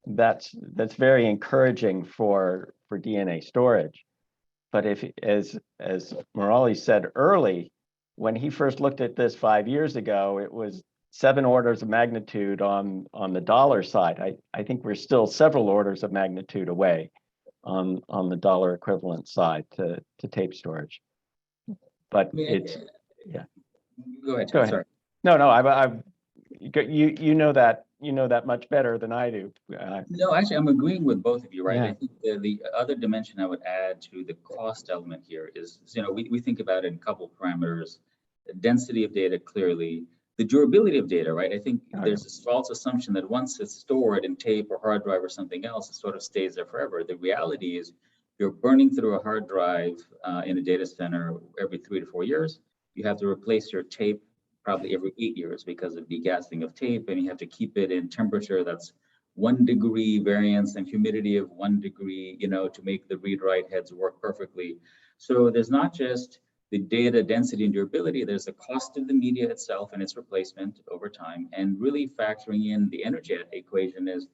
Speaker 3: that's very encouraging for DNA storage. But if, as Murali said early, when he first looked at this 5 years ago, it was 7 orders of magnitude on the dollar side. I think we're still several orders of magnitude away on the dollar equivalent side to tape storage. But it's, yeah.
Speaker 5: Go ahead.
Speaker 3: Go ahead.
Speaker 5: Sorry.
Speaker 3: No, you know that much better than I do.
Speaker 5: No, actually, I'm agreeing with both of you, right?
Speaker 3: Yeah.
Speaker 5: I think the other dimension I would add to the cost element here is, we think about it in a couple parameters: the density of data, clearly, the durability of data, right? I think there's this false assumption that once it's stored in tape or hard drive or something else, it sort of stays there forever. The reality is you're burning through a hard drive in a data center every 3 to 4 years. You have to replace your tape probably every 8 years because of degassing of tape, and you have to keep it in temperature that's 1 degree variance and humidity of 1 degree, to make the read-write heads work perfectly. So there's not just the data density and durability, there's the cost of the media itself and its replacement over time, and really factoring in the energy equation is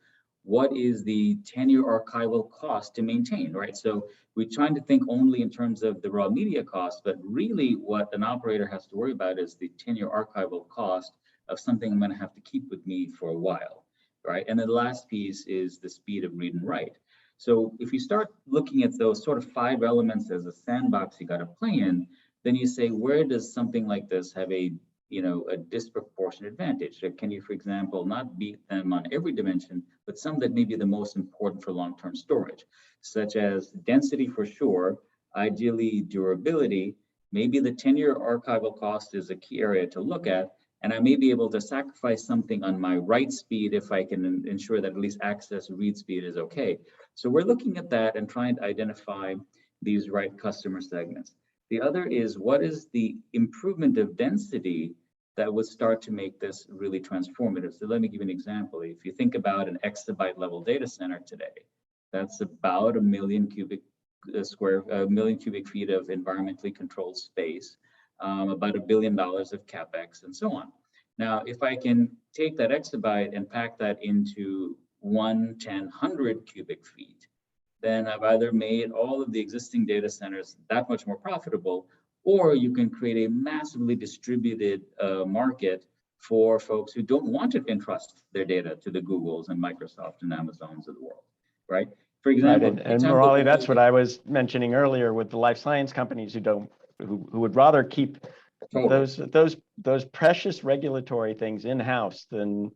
Speaker 5: what is the 10-year archival cost to maintain, right? So we're trying to think only in terms of the raw media cost, but really what an operator has to worry about is the 10-year archival cost of something I'm going to have to keep with me for a while, right? And then the last piece is the speed of read and write. So if you start looking at those sort of 5 elements as a sandbox you got to play in, then you say, where does something like this have a disproportionate advantage? Or can you, for example, not beat them on every dimension, but some that may be the most important for long-term storage, such as density for sure, ideally durability, maybe the 10-year archival cost is a key area to look at, and I may be able to sacrifice something on my write speed if I can ensure that at least access read speed is okay. So we're looking at that and trying to identify these right customer segments. The other is, what is the improvement of density that would start to make this really transformative? So let me give you an example. If you think about an exabyte level data center today, that's about a million cubic feet of environmentally controlled space, about $1 billion of CapEx, and so on. Now, if I can take that exabyte and pack that into 1, 10, 100 cubic feet, then I've either made all of the existing data centers that much more profitable, or you can create a massively distributed market for folks who don't want to entrust their data to the Googles and Microsoft and Amazons of the world, right? For example,
Speaker 3: right. And Murali, that's what I was mentioning earlier with the life science companies who would rather keep those precious regulatory things in-house than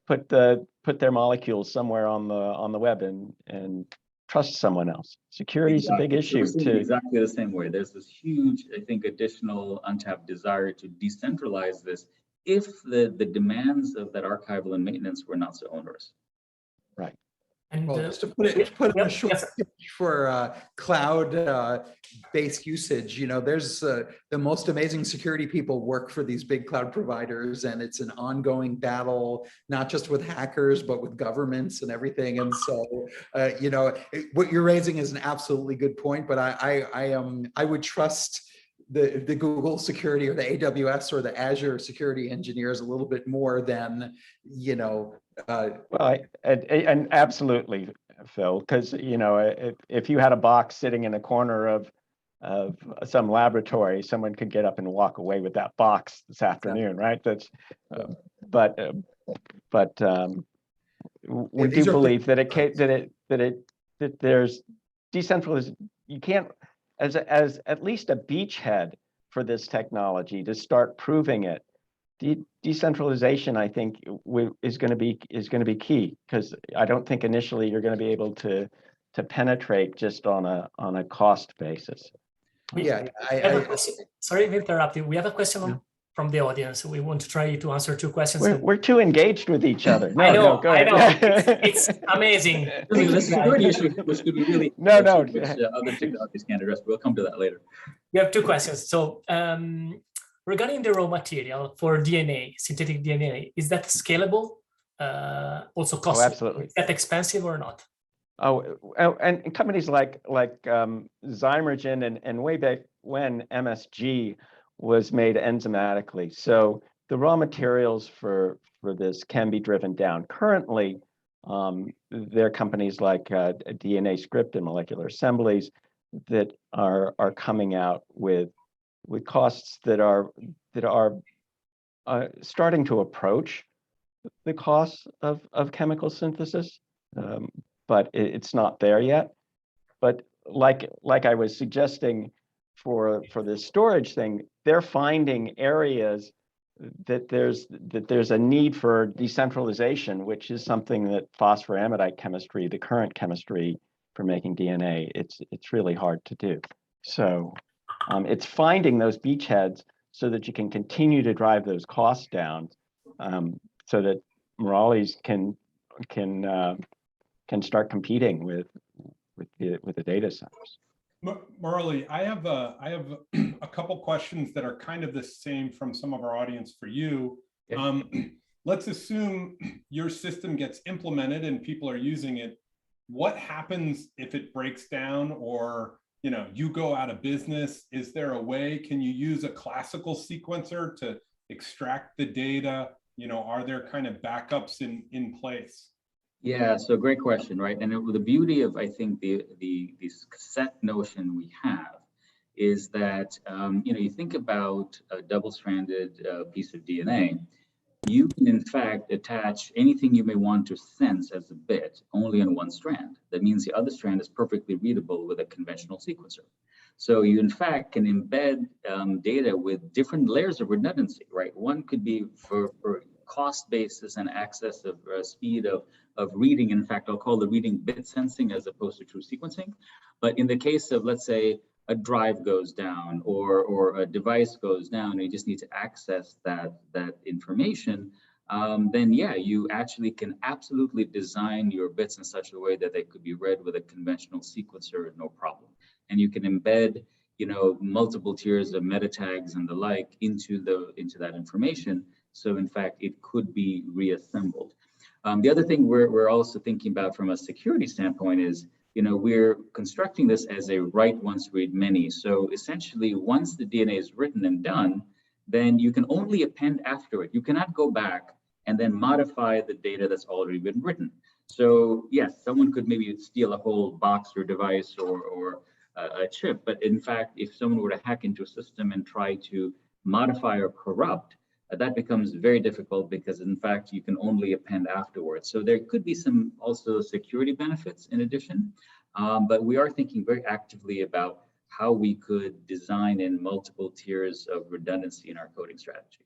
Speaker 3: put their molecules somewhere on the web and trust someone else. Security is a big issue too.
Speaker 5: Exactly the same way. There's this huge, I think, additional untapped desire to decentralize this if the demands of that archival and maintenance were not so onerous.
Speaker 3: Right.
Speaker 1: And
Speaker 4: well, just to put in a short pitch for cloud-based usage, there's the most amazing security people work for these big cloud providers, and it's an ongoing battle, not just with hackers, but with governments and everything. And so, what you're raising is an absolutely good point, but I would trust the Google security or the AWS or the Azure security engineers a little bit more than,
Speaker 3: well, and absolutely, Phil, because if you had a box sitting in a corner of some laboratory, someone could get up and walk away with that box this afternoon, right? That's but we do believe that there's decentralized. You can't, as at least a beachhead for this technology, to start proving it. Decentralization, I think, is going to be key, because I don't think initially you're going to be able to penetrate just on a cost basis.
Speaker 4: Yeah,
Speaker 1: sorry to interrupt you. We have a question from the audience. We want to try to answer 2 questions.
Speaker 3: We're too engaged with each other. No,
Speaker 1: I know,
Speaker 3: go ahead.
Speaker 1: It's amazing.
Speaker 5: The security issue, which could be really
Speaker 3: no,
Speaker 5: which other technologies can't address. We'll come to that later.
Speaker 1: We have 2 questions. So regarding the raw material for DNA, synthetic DNA, is that scalable? Also costly?
Speaker 3: Oh, absolutely.
Speaker 1: Is that expensive or not?
Speaker 3: And companies like Zymergen and way back when MSG was made enzymatically. So the raw materials for this can be driven down. Currently, there are companies like DNA Script and Molecular Assemblies that are coming out with costs that are starting to approach the costs of chemical synthesis, but it's not there yet. But like I was suggesting for this storage thing, they're finding areas that there's a need for decentralization, which is something that phosphoramidite chemistry, the current chemistry for making DNA, it's really hard to do. So it's finding those beachheads so that you can continue to drive those costs down, so that Murali's can start competing with the data centers.
Speaker 2: Murali, I have a couple questions that are kind of the same from some of our audience for you.
Speaker 5: Yeah.
Speaker 2: Let's assume your system gets implemented and people are using it. What happens if it breaks down, or you go out of business? Is there a way? Can you use a classical sequencer to extract the data? Are there kind of backups in place?
Speaker 5: Yeah, so great question, right? And the beauty of, I think, the set notion we have is that, you think about a double-stranded piece of DNA, you can in fact attach anything you may want to sense as a bit only on one strand. That means the other strand is perfectly readable with a conventional sequencer. So you in fact can embed data with different layers of redundancy, right? One could be for cost basis and access of speed of reading. In fact, I'll call the reading bit sensing as opposed to true sequencing. But in the case of, let's say, a drive goes down or a device goes down, and you just need to access that information, then yeah, you actually can absolutely design your bits in such a way that they could be read with a conventional sequencer, no problem. And you can embed, multiple tiers of meta tags and the like into that information. So in fact, it could be reassembled. The other thing we're also thinking about from a security standpoint is, we're constructing this as a write once, read many. So essentially, once the DNA is written and done, then you can only append after it. You cannot go back and then modify the data that's already been written. So yes, someone could maybe steal a whole box or device or a chip, but in fact, if someone were to hack into a system and try to modify or corrupt, that becomes very difficult because in fact, you can only append afterwards. So there could be some also security benefits in addition, but we are thinking very actively about how we could design in multiple tiers of redundancy in our coding strategy.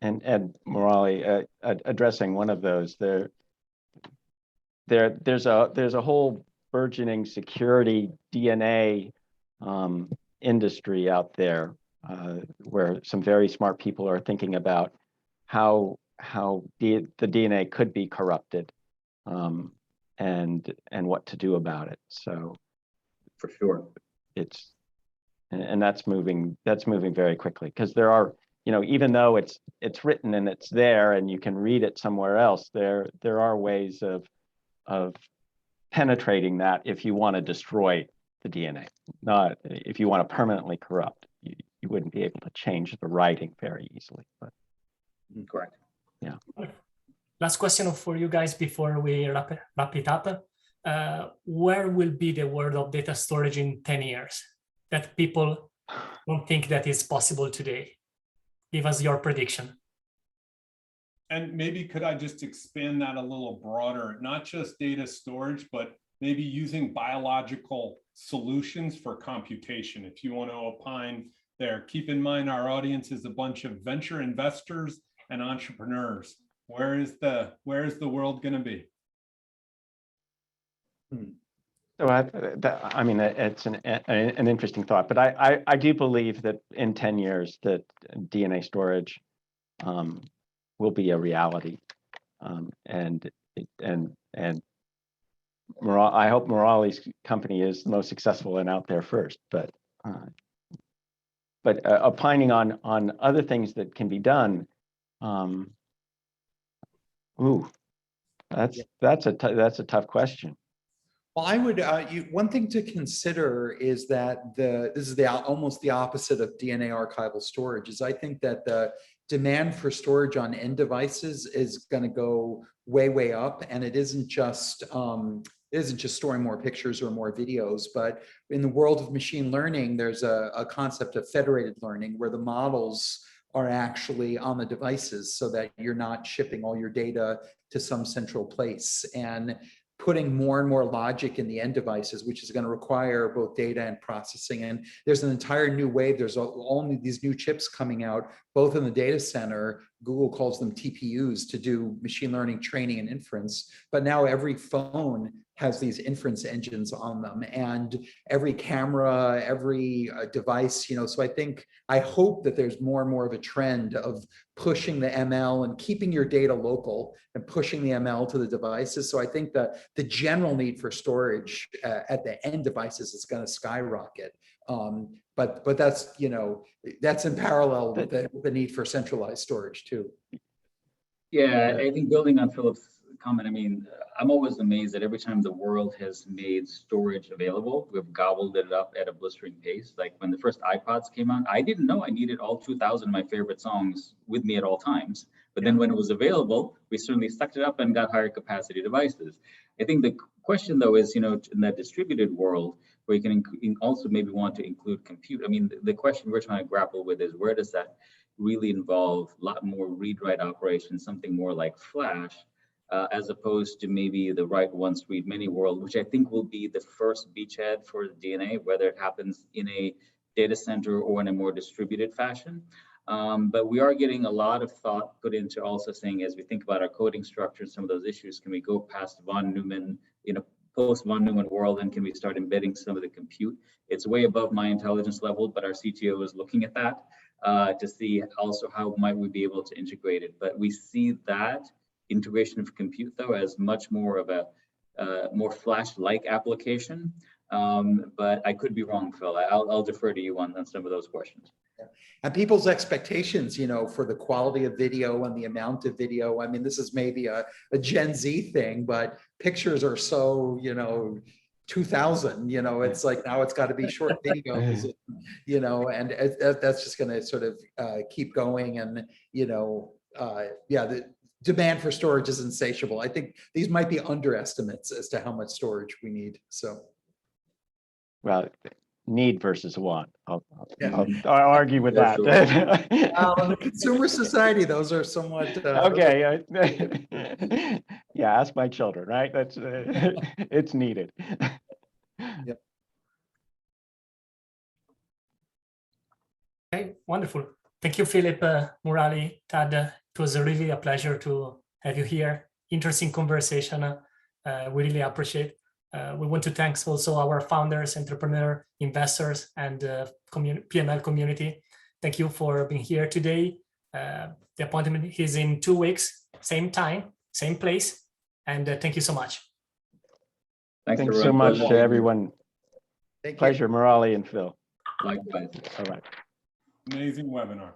Speaker 3: And Murali, addressing one of those, there's a whole burgeoning security DNA industry out there, where some very smart people are thinking about how the DNA could be corrupted, and what to do about it. So,
Speaker 5: for sure,
Speaker 3: that's moving very quickly, because there are, even though it's written and it's there and you can read it somewhere else, there are ways of penetrating that if you want to destroy the DNA, not if you want to permanently corrupt. You wouldn't be able to change the writing very easily. But
Speaker 5: correct.
Speaker 3: Yeah.
Speaker 1: Last question for you guys before we wrap it up. Where will be the world of data storage in 10 years that people don't think that is possible today? Give us your prediction.
Speaker 2: And maybe could I just expand that a little broader, not just data storage, but maybe using biological solutions for computation. If you want to opine there, keep in mind our audience is a bunch of venture investors and entrepreneurs. Where is the world going to be?
Speaker 3: So I mean, it's an interesting thought, but I do believe that in 10 years that DNA storage will be a reality, and I hope Murali's company is the most successful and out there first. But opining on other things that can be done, that's a tough question.
Speaker 4: Well, I would. One thing to consider is that this is almost the opposite of DNA archival storage. Is I think that demand for storage on end devices is going to go way, way up. And it isn't just storing more pictures or more videos, but in the world of machine learning, there's a concept of federated learning where the models are actually on the devices so that you're not shipping all your data to some central place, and putting more and more logic in the end devices, which is going to require both data and processing. And there's an entire new wave. There's all these new chips coming out, both in the data center. Google calls them TPUs to do machine learning training and inference. But now every phone has these inference engines on them, and every camera, every device, so I hope that there's more and more of a trend of pushing the ML and keeping your data local and pushing the ML to the devices. So I think that the general need for storage at the end devices is going to skyrocket. But that's, that's in parallel with the need for centralized storage too.
Speaker 5: Yeah, I think building on Philip's comment, I'm always amazed that every time the world has made storage available, we've gobbled it up at a blistering pace. Like when the first iPods came out, I didn't know I needed all 2,000 of my favorite songs with me at all times. But then when it was available, we certainly sucked it up and got higher capacity devices. I think the question though is, in that distributed world where you can also maybe want to include compute. The question we're trying to grapple with is, where does that really involve a lot more read-write operations, something more like Flash, as opposed to maybe the write once, read many world, which I think will be the first beachhead for the DNA, whether it happens in a data center or in a more distributed fashion. But we are getting a lot of thought put into also saying, as we think about our coding structure and some of those issues, can we go past von Neumann, post von Neumann world, and can we start embedding some of the compute? It's way above my intelligence level, but our CTO is looking at that to see also how might we be able to integrate it. But we see that integration of compute though as much more of a more Flash-like application. But I could be wrong, Phil. I'll defer to you on some of those questions.
Speaker 4: Yeah. And people's expectations, for the quality of video and the amount of video. This is maybe a Gen Z thing, but pictures are so, 2000, it's like now it's got to be short videos, and that's just going to sort of keep going. And, the demand for storage is insatiable. I think these might be underestimates as to how much storage we need. So,
Speaker 3: well, need versus want. I'll argue with that.
Speaker 4: In the consumer society, those are somewhat
Speaker 3: okay. Yeah, ask my children, right? That's it's needed.
Speaker 4: Yep.
Speaker 1: Okay, wonderful. Thank you, Philip, Murali, Tad. It was really a pleasure to have you here. Interesting conversation. We really appreciate. We want to thank also our founders, entrepreneurs, investors, and PML community. Thank you for being here today. The appointment is in 2 weeks, same time, same place. And thank you so much.
Speaker 3: Thanks so much to everyone.
Speaker 4: Thank you.
Speaker 3: Pleasure, Murali and Phil.
Speaker 5: Likewise.
Speaker 3: All right.
Speaker 2: Amazing webinar.